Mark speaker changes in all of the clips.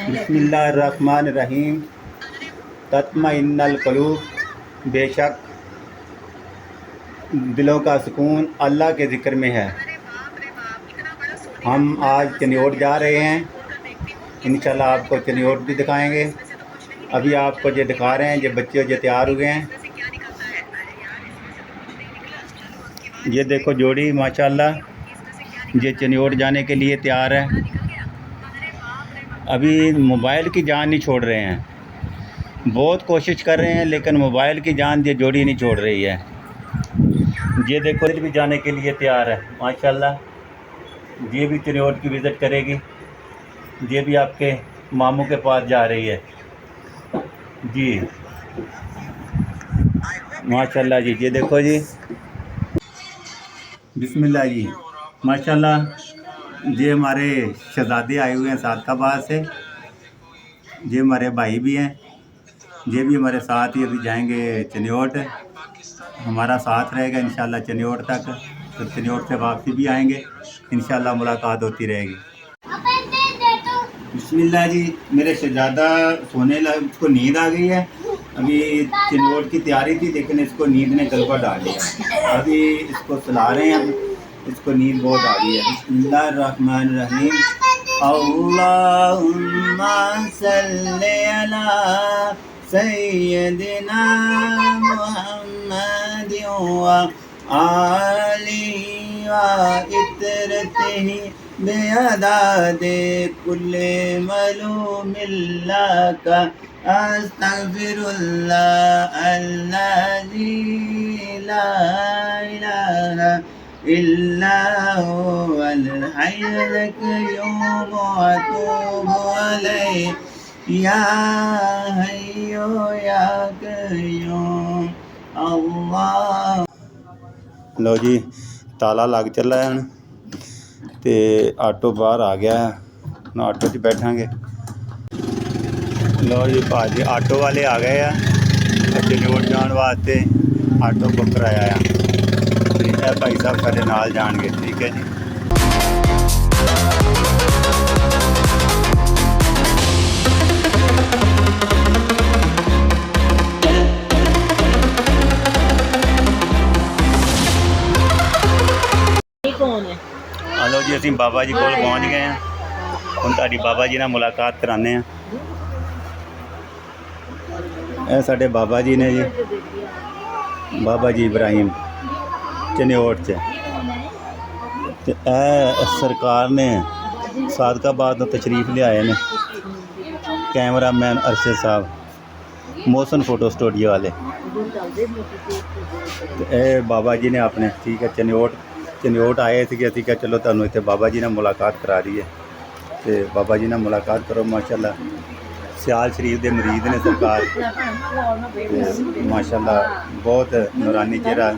Speaker 1: بسم اللہ الرحمن الرحیم۔ تطمئن القلوب، بے شک دلوں کا سکون اللہ کے ذکر میں ہے۔ ہم آج چنیوٹ جا رہے ہیں، انشاءاللہ آپ کو چنیوٹ بھی دکھائیں گے۔ ابھی آپ کو جو دکھا رہے ہیں یہ بچے جو تیار ہوئے ہیں، یہ دیکھو جوڑی ماشاءاللہ یہ چنیوٹ جانے کے لیے تیار ہے۔ ابھی موبائل کی جان نہیں چھوڑ رہے ہیں، بہت کوشش کر رہے ہیں لیکن موبائل کی جان یہ جوڑی نہیں چھوڑ رہی ہے۔ یہ دیکھو یہ بھی جانے کے لیے تیار ہے ماشاءاللہ، یہ بھی چنیوٹ کی وزٹ کرے گی، یہ بھی آپ کے ماموں کے پاس جا رہی ہے جی ماشاءاللہ جی۔ یہ دیکھو جی، بسم اللہ جی ماشاءاللہ، یہ ہمارے شہزادے آئے ہوئے ہیں صادق آباد سے، یہ ہمارے بھائی بھی ہیں، یہ بھی ہمارے ساتھ ہی ابھی جائیں گے چنیوٹ، ہمارا ساتھ رہے گا انشاءاللہ چنیوٹ تک، پھر چنیوٹ سے واپسی بھی آئیں گے انشاءاللہ، ملاقات ہوتی رہے گی۔ بسم اللہ جی، میرے شہزادہ سونے لگ، اس کو نیند آ گئی ہے، ابھی چنیوٹ کی تیاری تھی لیکن اس کو نیند نے غلبہ ڈال دیا، ابھی اس کو سلا رہے ہیں، اس کو نیند بہت آ گئی ہے۔ بسم اللہ الرحمن الرحیم۔ اللہم صلی علی سیدنا محمد و آلہ و عطرتہ بعدد کل معلوم لک، استغفر اللہ الذی لا الہ الا هو الحی القیوم واتوب الیہ یا حی یا قیوم اللہ۔ لو جی تالا لگ چلا ہے تے آٹو باہر آ گیا ہے، نا آٹو چ بیٹھاں گے۔ لو جی بھاجی آٹو والے آ گئے ہیں چنیوٹ جان واسطے، آٹو بک کرایا ہے، بھائی صاحب سارے نال جان گے، ٹھیک ہے جی۔ ہلو جی، اسی بابا جی کول پہنچ گئے ہیں، ہن تہاڈی بابا جی نال ملاقات کرانے ہیں۔ اے ساڈے بابا جی نے جی، بابا جی ابراہیم چنیوٹ سے، اے سرکار نے صادق آباد تو تشریف لے آئے نے، کیمرہ مین ارشد صاحب موشن فوٹو سٹوڈیو والے، اے بابا جی نے اپنے ٹھیک ہے چنیوٹ آئے تھے کہ کہ چلو تمہیں اتنے بابا جی نے ملاقات کرا رہی ہے، تے بابا جی نے ملاقات کرو ماشاءاللہ، سیال شریف دے مرید نے سرکار، ماشاءاللہ بہت نورانی چہرہ۔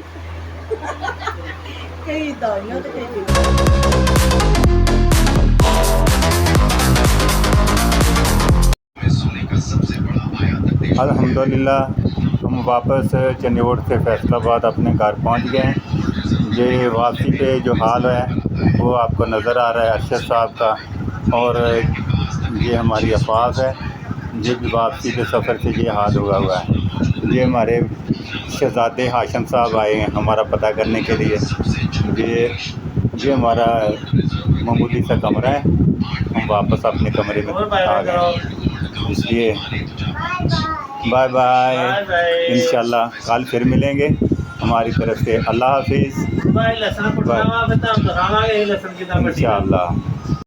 Speaker 1: الحمدللہ ہم واپس چنیوٹ سے فیصل آباد اپنے گھر پہنچ گئے ہیں۔ یہ واپسی پہ جو حال ہے وہ آپ کو نظر آ رہا ہے ارشد صاحب کا، اور یہ ہماری افاظ ہے، یہ بھی واپسی کے سفر سے یہ حال ہوا ہے۔ یہ ہمارے شہزادے ہاشم صاحب آئے ہیں ہمارا پتہ کرنے کے لیے، یہ ہمارا معمولی سا کمرہ ہے، ہم واپس اپنے کمرے میں آ گئے، اس لیے بائے بائے، انشاءاللہ کل پھر ملیں گے، ہماری طرف سے اللہ حافظ، انشاءاللہ۔